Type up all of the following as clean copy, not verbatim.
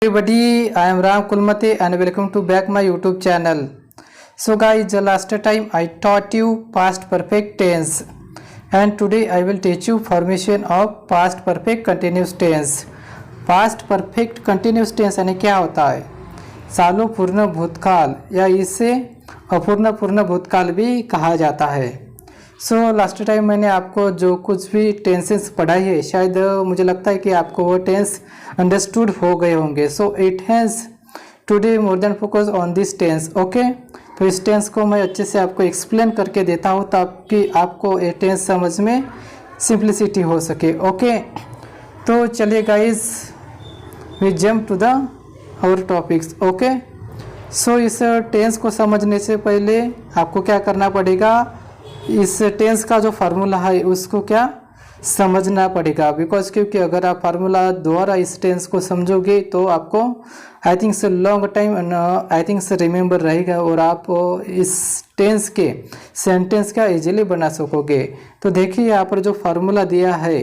Everybody, I am Ram Kulmate and welcome to back my YouTube channel. So guys, the last time I taught you past perfect tense and today I will teach you formation of past perfect continuous tense. Past perfect continuous tense यानी क्या होता है? सालों पूर्ण भूतकाल या इसे अपूर्ण पूर्ण भूतकाल भी कहा जाता है। लास्ट टाइम मैंने आपको जो कुछ भी टेंसेस पढ़ाई है शायद मुझे लगता है कि आपको वो टेंस अंडरस्टूड हो गए होंगे। It has today more than focus on this tense. Okay, तो इस टेंस को मैं अच्छे से आपको एक्सप्लेन करके देता हूँ ताकि आपको ये टेंस समझ में सिंप्लिसिटी हो सके। ओके, तो चलिए guys we jump to the our topics. Okay, इस टेंस को समझने से पहले आपको क्या करना पड़ेगा, इस टेंस का जो फार्मूला है उसको क्या समझना पड़ेगा। बिकॉज क्योंकि अगर आप फार्मूला द्वारा इस टेंस को समझोगे तो आपको आई थिंक से लॉन्ग टाइम आई थिंक से रिमेंबर रहेगा और आप इस टेंस के सेंटेंस का इजीली बना सकोगे। तो देखिए यहाँ पर जो फार्मूला दिया है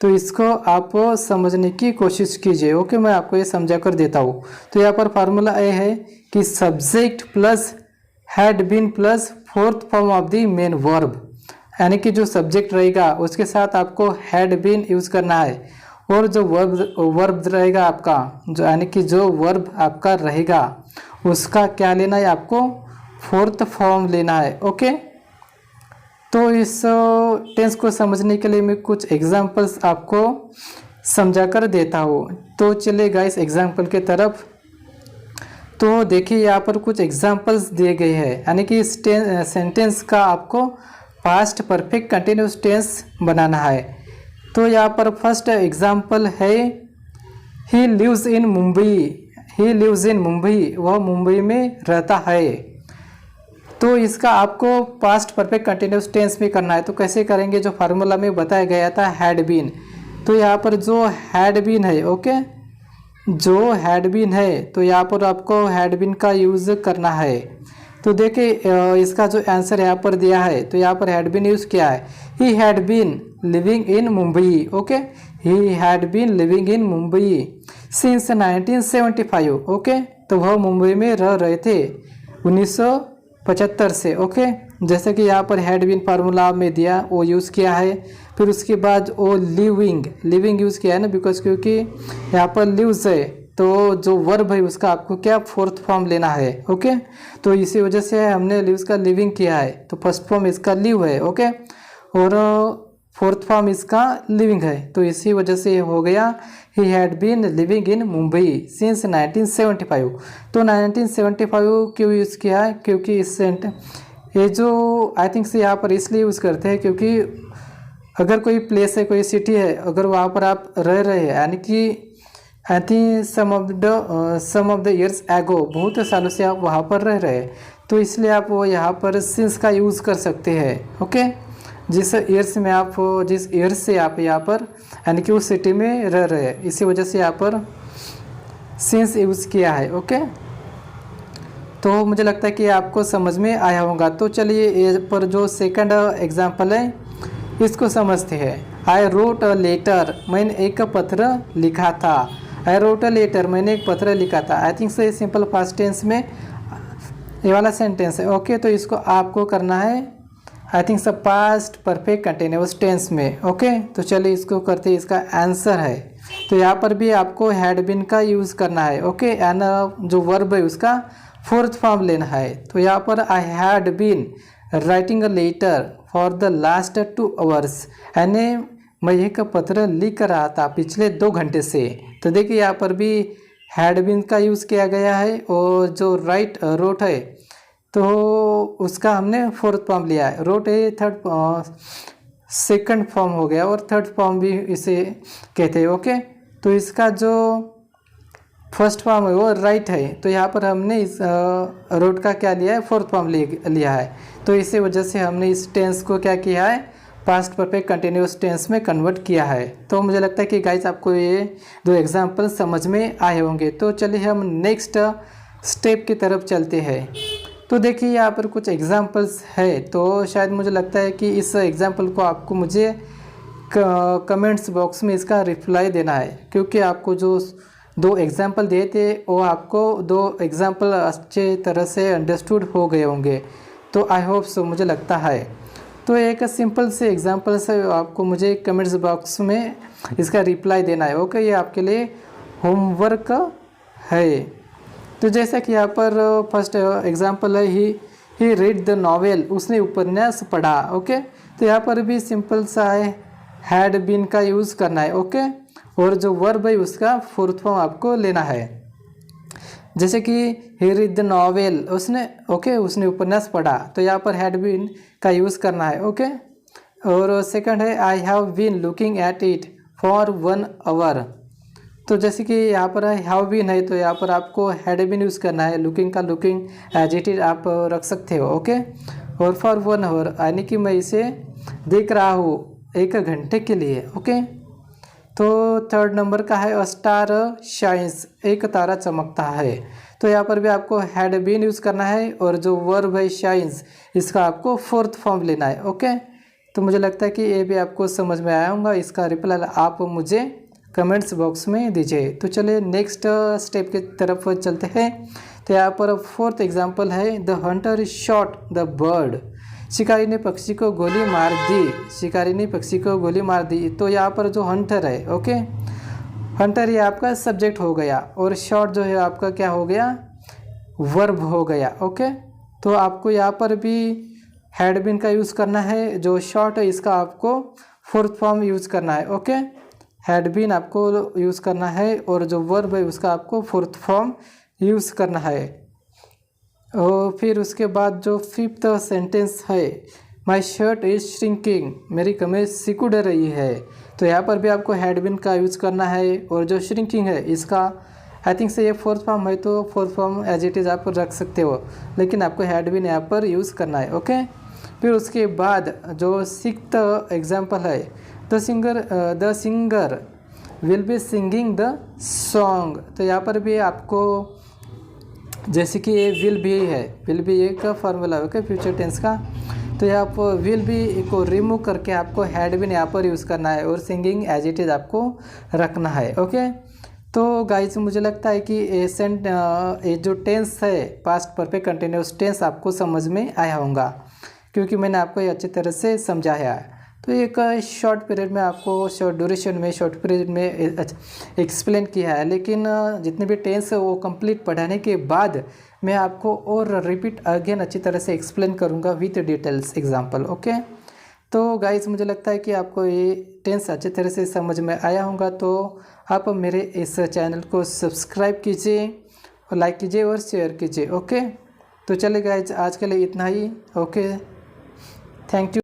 तो इसको आप समझने की कोशिश कीजिए। ओके, मैं आपको ये समझा कर देता हूँ। तो यहाँ पर फार्मूला ये है कि subject plus had been plus fourth form of the main verb, यानी कि जो सब्जेक्ट रहेगा उसके साथ आपको हैड बीन यूज़ करना है और जो वर्ब रहेगा आपका जो यानी कि जो वर्ब आपका रहेगा उसका क्या लेना है, आपको फोर्थ फॉर्म लेना है। ओके, तो इस टेंस को समझने के लिए मैं कुछ एग्जांपल्स आपको समझा कर देता हूँ। तो चलिए गाइस एग्जांपल के तरफ। तो देखिए यहाँ पर कुछ एग्जांपल्स दिए गए हैं, यानी कि इस सेंटेंस का आपको पास्ट परफेक्ट कंटिन्यूस टेंस बनाना है। तो यहाँ पर फर्स्ट एग्जांपल है he lives in Mumbai. He lives in Mumbai, वह मुंबई में रहता है। तो इसका आपको पास्ट परफेक्ट कंटिन्यूस टेंस में करना है। तो कैसे करेंगे, जो फार्मूला में बताया गया था हैड बीन, तो यहाँ पर जो हैड बीन है, ओके, जो हैड बीन है तो यहाँ पर आपको हैड बीन का यूज़ करना है। तो देखिए इसका जो आंसर यहाँ पर दिया है तो यहाँ पर हैड बीन यूज़ किया है। He had been living in Mumbai. Okay, he had been living in Mumbai since 1975। Okay, तो वह मुंबई में रह रहे थे 1975 से। ओके, जैसे कि यहाँ पर हैड बीन फार्मूला में दिया वो यूज़ किया है। फिर उसके बाद वो लिविंग यूज़ किया है ना, बिकॉज क्योंकि यहाँ पर लिव्स है तो जो वर्ब है उसका आपको क्या फोर्थ फॉर्म लेना है। ओके, तो इसी वजह से हमने लिव्स का लिविंग किया है। तो फर्स्ट फॉर्म इसका लिव है। ओके, और फोर्थ फॉर्म इसका लिविंग है, तो इसी वजह से ये हो गया he had been living in Mumbai since 1975। तो 1975 क्यों यूज़ किया है, क्योंकि इस ये जो आई थिंक से यहाँ पर इसलिए यूज़ करते हैं क्योंकि अगर कोई प्लेस है, कोई सिटी है, अगर वहाँ पर आप रह रहे हैं, यानी कि I think some of the years ago, बहुत सालों से आप वहाँ पर रह रहे हैं, तो इसलिए आप वो यहाँ पर सिंस का यूज़ कर सकते हैं। ओके, जिस ईयर से आप यहाँ पर यानी कि उस सिटी में रह रहे हैं, इसी वजह से यहाँ पर सिंस यूज़ किया है। ओके, तो मुझे लगता है कि आपको समझ में आया होगा। तो चलिए ये पर जो सेकंड एग्जांपल है इसको समझते हैं। आई रोट अ लेटर, मैंने एक पत्र लिखा था। आई रोट अ लेटर, मैंने एक पत्र लिखा था। आई थिंक से सिंपल पास्ट टेंस में ये वाला सेंटेंस है। ओके, तो इसको आपको करना है आई थिंक सब पास्ट परफेक्ट कंटिन्यूअस टेंस में। ओके, तो चलिए इसको करते हैं। इसका आंसर है तो यहाँ पर भी आपको हैड बीन का यूज़ करना है। ओके, एंड जो वर्ब है उसका फोर्थ फॉर्म लेना है। तो यहाँ पर I had been writing a letter for the last 2 hours, यानी मैं एक पत्र लिख रहा था पिछले 2 घंटे से। तो देखिए यहाँ पर भी हैड बीन का यूज़ किया गया है और जो रोट है तो उसका हमने फोर्थ फॉर्म लिया है। रोट है सेकंड फॉर्म हो गया और थर्ड फॉर्म भी इसे कहते हैं। ओके, तो इसका जो फर्स्ट फॉर्म है वो राइट है, तो यहाँ पर हमने इस रोट का क्या लिया है, फोर्थ फॉर्म लिया है। तो इसी वजह से हमने इस टेंस को क्या किया है, पास्ट परफेक्ट कंटिन्यूअस टेंस में कन्वर्ट किया है। तो मुझे लगता है कि गाइस आपको ये 2 एग्जांपल समझ में आए होंगे। तो चलिए हम नेक्स्ट स्टेप की तरफ चलते हैं। तो देखिए यहाँ पर कुछ एग्जांपल्स है, तो शायद मुझे लगता है कि इस एग्जांपल को आपको मुझे कमेंट्स बॉक्स में इसका रिप्लाई देना है, क्योंकि आपको दो एग्जाम्पल दिए थे वो आपको दो एग्जाम्पल अच्छे तरह से अंडरस्टूड हो गए होंगे। तो आई होप सो, मुझे लगता है। तो एक सिंपल से एग्जाम्पल से आपको मुझे कमेंट्स बॉक्स में इसका रिप्लाई देना है। ओके, ये आपके लिए होमवर्क है। तो जैसा कि यहाँ पर फर्स्ट एग्जाम्पल है ही रीड द नॉवेल, उसने उपन्यास पढ़ा। ओके, तो यहाँ पर भी सिंपल सा है, हैड बीन का यूज़ करना है। ओके, और जो वर्ब है उसका फोर्थ फॉर्म आपको लेना है। जैसे कि ही रीड द नॉवेल, उसने उपन्यास पढ़ा, तो यहाँ पर हैड बीन का यूज़ करना है। ओके, और सेकंड है I have been looking at it for 1 hour. तो जैसे कि यहाँ पर हैव बीन है, तो यहाँ पर आपको हैड बीन यूज़ करना है। लुकिंग का लुकिंग एज इट इज आप रख सकते हो। ओके, और फॉर 1 आवर यानी कि मैं इसे देख रहा हूँ 1 घंटे के लिए। ओके, तो थर्ड नंबर का है अ स्टार शाइन्स, एक तारा चमकता है। तो यहाँ पर भी आपको हैड बीन यूज़ करना है, और जो वर्ब है शाइन्स, इसका आपको फोर्थ फॉर्म लेना है। ओके, तो मुझे लगता है कि ये भी आपको समझ में आया होगा। इसका रिप्लाई आप मुझे कमेंट्स बॉक्स में दीजिए। तो चलिए नेक्स्ट स्टेप की तरफ चलते हैं। तो यहाँ पर फोर्थ एग्जांपल है the Hunter shot the bird, शिकारी ने पक्षी को गोली मार दी। शिकारी ने पक्षी को गोली मार दी। तो यहाँ पर जो हंटर है, ओके, हंटर ये आपका सब्जेक्ट हो गया, और शॉट जो है आपका क्या हो गया, वर्ब हो गया। ओके, तो आपको यहाँ पर भी हैड बीन का यूज़ करना है। जो शॉट है इसका आपको फोर्थ फॉर्म यूज़ करना है। ओके, हैड बीन आपको यूज़ करना है, और जो वर्ब है उसका आपको फोर्थ फॉर्म यूज़ करना है। और फिर उसके बाद जो फिफ्थ सेंटेंस है, माई शर्ट इज श्रिंकिंग, मेरी कमीज सिकुड़ रही है। तो यहाँ पर भी आपको हैड बीन का यूज़ करना है, और जो श्रिंकिंग है इसका आई थिंक से ये फोर्थ फॉर्म है, तो fourth form as it is आप रख सकते हो, लेकिन आपको हैड बीन यहाँ पर यूज़ करना है। ओके, फिर उसके बाद जो सिक्स्थ एग्जाम्पल है the singer will be singing the song. तो यहाँ पर भी आपको जैसे कि ये विल बी है, विल बी एक फार्मूला है। ओके, फ्यूचर टेंस का। तो यहाँ पर विल बी को रिमूव करके आपको हैड बीन यहाँ पर यूज़ करना है, और सिंगिंग एज इट इज़ आपको रखना है। ओके, तो गाइस मुझे लगता है कि ये जो टेंस है पास्ट परफेक्ट कंटिन्यूअस टेंस आपको समझ में आया होगा, क्योंकि मैंने आपको ये अच्छी तरह से समझाया है। तो एक शॉर्ट पीरियड में आपको शॉर्ट ड्यूरेशन में शॉर्ट पीरियड में एक्सप्लेन किया है, लेकिन जितने भी टेंस है वो कंप्लीट पढ़ाने के बाद मैं आपको और रिपीट अगेन अच्छी तरह से एक्सप्लेन करूँगा विथ डिटेल्स एग्जाम्पल। ओके, तो गाइस मुझे लगता है कि आपको ये टेंस अच्छी तरह से समझ में आया होगा। तो आप मेरे इस चैनल को सब्सक्राइब कीजिए, और लाइक कीजिए और शेयर कीजिए। ओके, तो चलिए गाइस आज के लिए इतना ही। Okay, thank you.